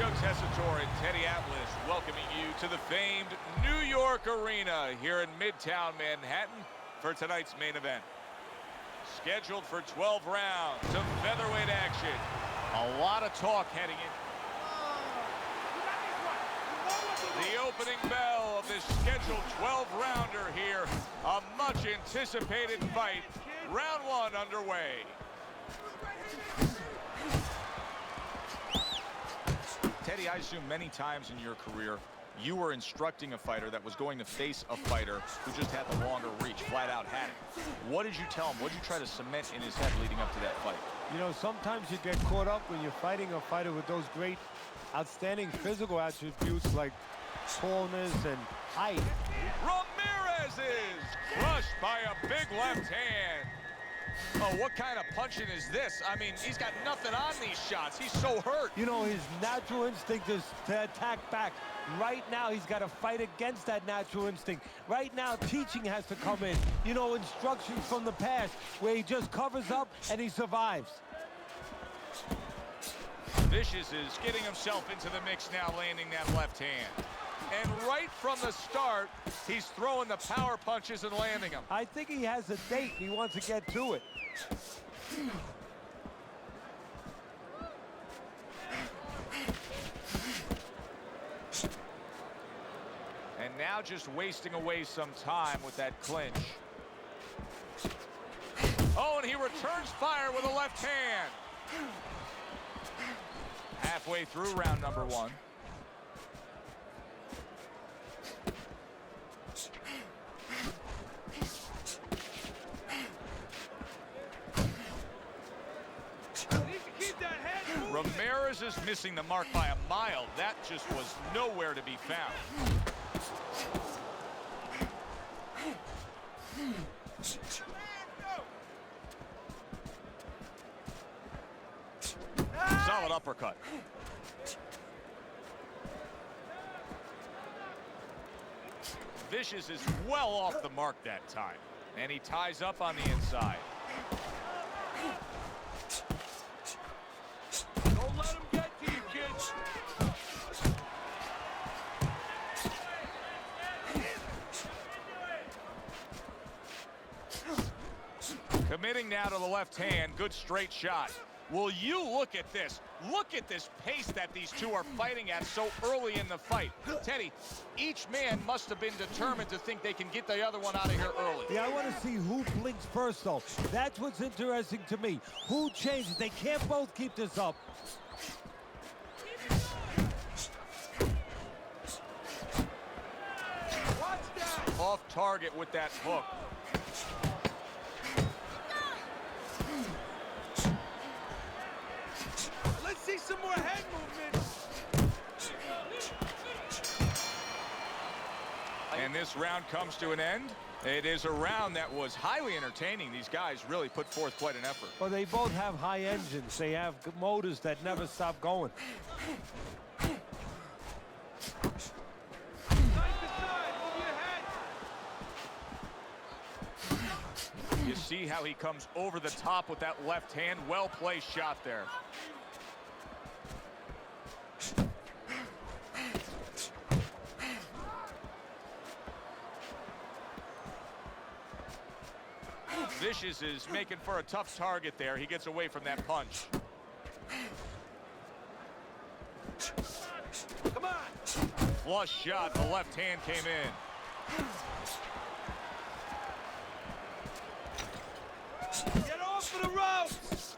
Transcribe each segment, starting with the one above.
Sergio Tessitore and Teddy Atlas welcoming you to the famed New York Arena here in Midtown Manhattan for tonight's main event. Scheduled for 12 rounds of featherweight action. A lot of talk heading in. The opening bell of this scheduled 12-rounder here. A much-anticipated fight. Round one underway. Teddy, I assume many times in your career, you were instructing a fighter that was going to face a fighter who just had the longer reach, flat out had it. What did you tell him? What did you try to cement in his head leading up to that fight? You know, sometimes you get caught up when you're fighting a fighter with those great, outstanding physical attributes like tallness and height. Ramirez is crushed by a big left hand. Oh, what kind of punching is this? I mean, he's got nothing on these shots. He's so hurt. You know, his natural instinct is to attack back. Right now, he's got to fight against that natural instinct. Right now, teaching has to come in. You know, instructions from the past where he just covers up and he survives. Vicious is getting himself into the mix now, landing that left hand. And right from the start, he's throwing the power punches and landing them. I think he has a date. He wants to get to it. And now just wasting away some time with that clinch. Oh, and he returns fire with a left hand. Halfway through round number one. Ramirez is missing the mark by a mile. That just was nowhere to be found. Solid uppercut. Vicious is well off the mark that time. And he ties up on the inside. Don't let him get to you, kids. Committing now to the left hand. Good straight shot. Will you look at this? Look at this pace that these two are fighting at so early in the fight. Teddy, each man must have been determined to think they can get the other one out of here early. Yeah, I want to see who blinks first, though. That's what's interesting to me. Who changes? They can't both keep this up. Watch that. Off target with that hook. Let's see some more head movement. And this round comes to an end. It is a round that was highly entertaining. These guys really put forth quite an effort. Well, they both have high engines. They have motors that never stop going. Side to side, move your head. You see how he comes over the top with that left hand. Well-placed shot there. Vicious is making for a tough target there. He gets away from that punch. Come on. Flush shot. The left hand came in. Get off of the ropes.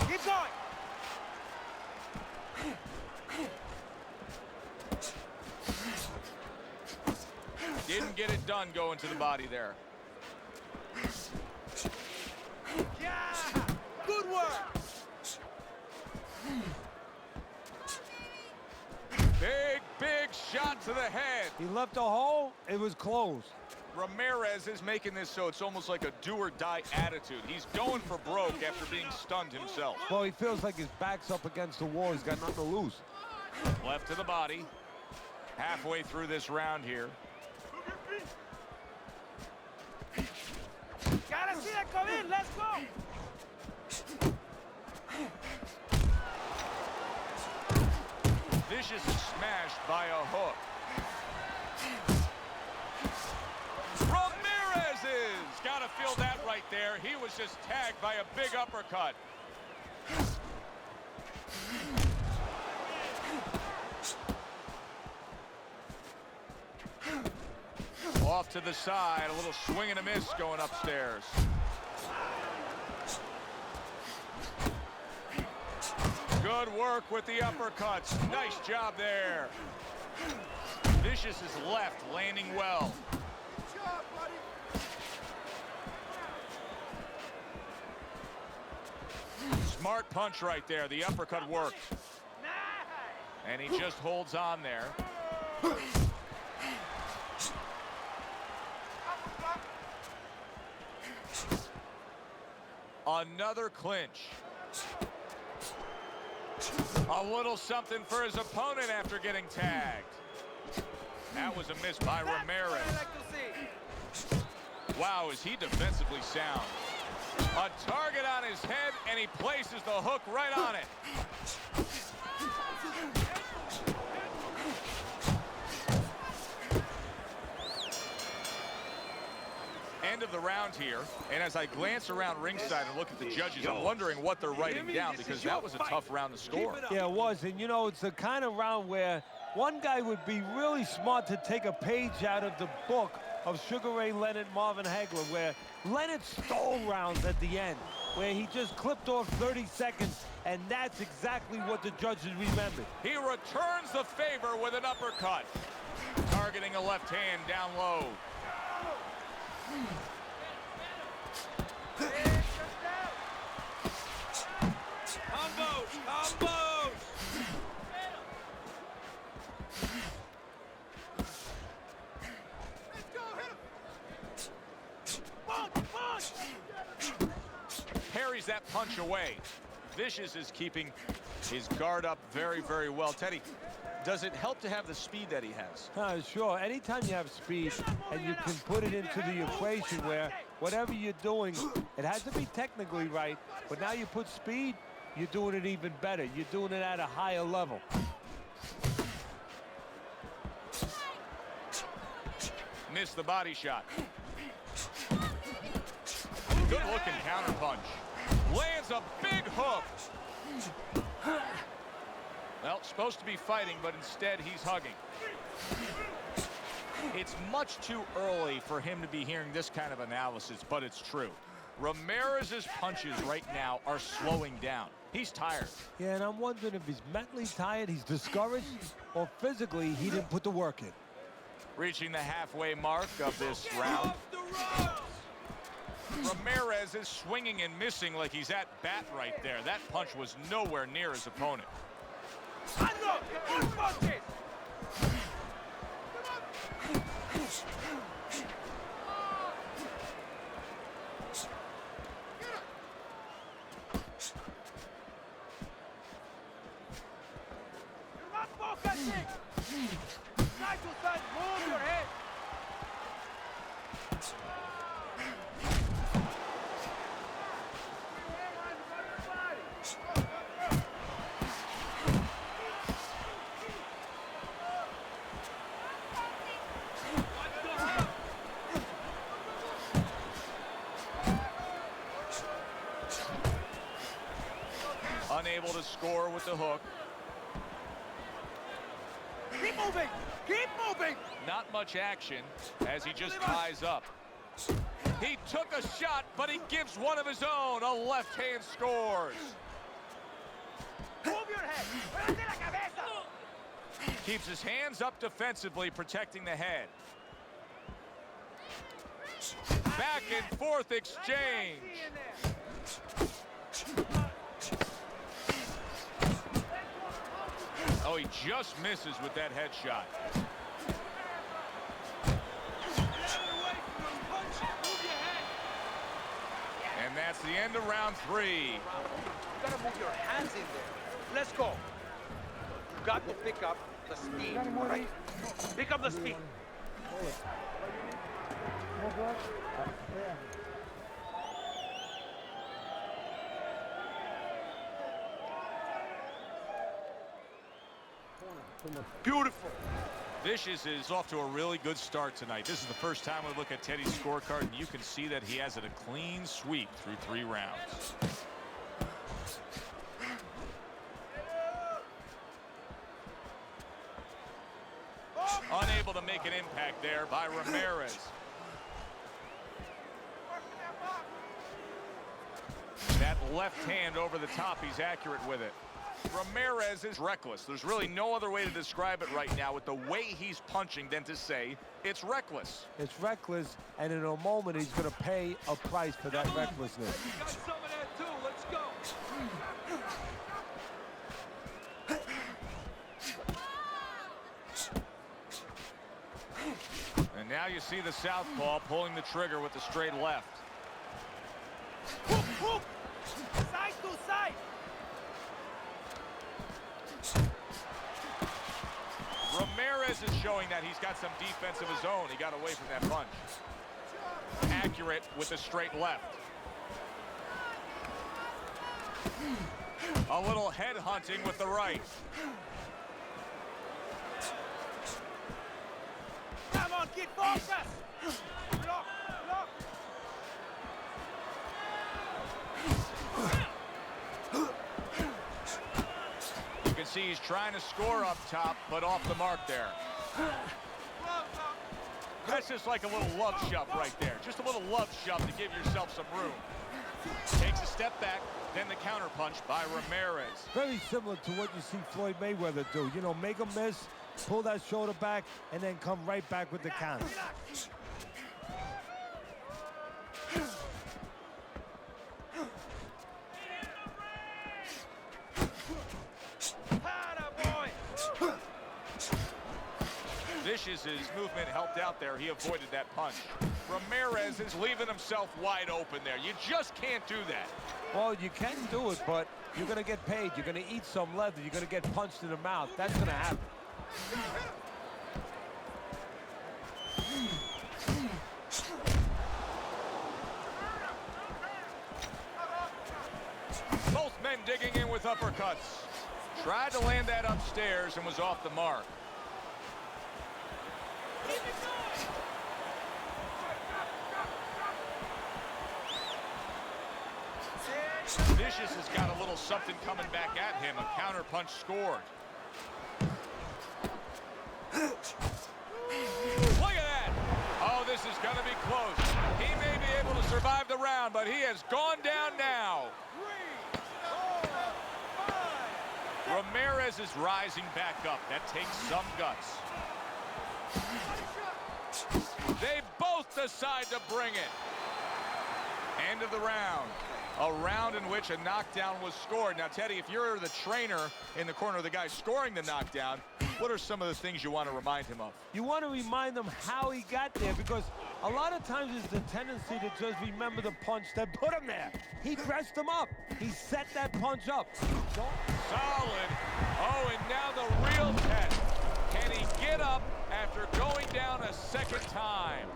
Keep going. Didn't get it done going to the body there. Yeah. Good work. Big shot to the head. He left a hole. It was closed. Ramirez is making this so it's almost like a do-or-die attitude. He's going for broke after being stunned himself. Well, he feels like his back's up against the wall. He's got nothing to lose. Left to the body. Halfway through this round here. Gotta see that come in. Let's go. Vicious is smashed by a hook. Ramirez got to feel that right there. He was just tagged by a big uppercut. Off to the side, a little swing and a miss going upstairs. Good work with the uppercuts. Nice job there. Vicious is left, landing well. Good job, buddy. Smart punch right there. The uppercut worked. And he just holds on there. Another clinch. A little something for his opponent after getting tagged. That was a miss by Ramirez. Wow, is he defensively sound. A target on his head, and he places the hook right on it. End of the round here, and as I glance around ringside and look at the judges, I'm wondering what they're writing down, because that was a tough round to score. Yeah, it was, and you know, it's the kind of round where one guy would be really smart to take a page out of the book of Sugar Ray Leonard, Marvin Hagler, where Leonard stole rounds at the end, where he just clipped off 30 seconds, and that's exactly what the judges remembered. He returns the favor with an uppercut, targeting a left hand down low. Combos! Combos! Let's go, hit him! Punch! Punch! Parries that punch away. Vicious is keeping his guard up very, very well. Teddy, does it help to have the speed that he has? Sure. Anytime you have speed and you can put it into the equation where whatever you're doing, it has to be technically right, but now you put speed, you're doing it even better. You're doing it at a higher level. Missed the body shot. Good looking counter punch. Lands a big hook. Well, supposed to be fighting, but instead he's hugging. It's much too early for him to be hearing this kind of analysis, but it's true. Ramirez's punches right now are slowing down. He's tired. Yeah, and I'm wondering if he's mentally tired, he's discouraged, or physically he didn't put the work in. Reaching the halfway mark of this round. Ramirez is swinging and missing like he's at bat right there. That punch was nowhere near his opponent. Move your head. Unable to score with the hook. Keep moving! Keep moving! Not much action as he just ties up. He took a shot, but he gives one of his own. A left hand scores. Move your head! Muévete la cabeza! Keeps his hands up defensively, protecting the head. Back and forth exchange. Oh, he just misses with that headshot. And that's the end of round 3. You gotta move your hands in there. Let's go. You got to pick up the speed, right? Pick up the speed. Beautiful. Vicious is off to a really good start tonight. This is the first time we look at Teddy's scorecard, and you can see that he has it a clean sweep through 3 rounds. Unable to make an impact there by Ramirez. That left hand over the top, he's accurate with it. Ramirez is reckless. There's really no other way to describe it right now with the way he's punching than to say it's reckless. It's reckless, and in a moment, he's going to pay a price for that recklessness. You got some of that too. Let's go. And now you see the southpaw pulling the trigger with the straight left. Whoop, whoop. Side to side. Ramirez is showing that he's got some defense of his own. He got away from that punch. Accurate with the straight left. A little head hunting with the right. Come on, keep focus. Block, block. You can see he's trying to score up top, but off the mark there. That's just like a little love shove right there. Just a little love shove to give yourself some room. Takes a step back, then the counter punch by Ramirez. Very similar to what you see Floyd Mayweather do. You know, make a miss, pull that shoulder back, and then come right back with the counter. Vicious's movement helped out there. He avoided that punch. Ramirez is leaving himself wide open there. You just can't do that. Well, you can do it, but you're going to get paid. You're going to eat some leather. You're going to get punched in the mouth. That's going to happen. Both men digging in with uppercuts. Tried to land that upstairs and was off the mark. Vicious has got a little something coming back at him. A counter punch scored. Look at that. Oh, this is going to be close. He may be able to survive the round, but he has gone down now. 3, 4, 5. Ramirez is rising back up. That takes some guts. They both decide to bring it. End of the round. A round in which a knockdown was scored. Now, Teddy, if you're the trainer in the corner of the guy scoring the knockdown, what are some of the things you want to remind him of? You want to remind him how he got there, because a lot of times it's the tendency to just remember the punch that put him there. He dressed him up. He set that punch up. Solid. Oh, and now the real test. Can he get up after going down a second time?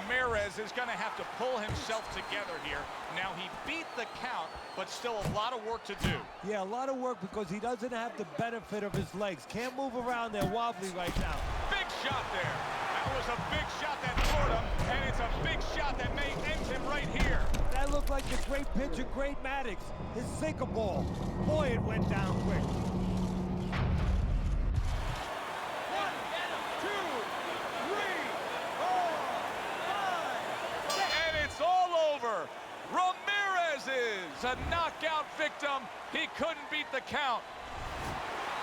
Ramirez is going to have to pull himself together here. Now, he beat the count, but still a lot of work to do. Yeah, a lot of work because he doesn't have the benefit of his legs. Can't move around there wobbly right now. Big shot there. That was a big shot that floored him, and it's a big shot that may end him right here. That looked like the great pitcher, Great Maddox. His sinker ball. Boy, it went down quick. 1, 2, 3, 4, 5. And it's all over. Ramirez is a knockout victim. He couldn't beat the count.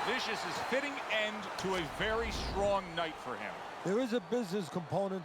Vicious is fitting end to a very strong night for him. There is a business component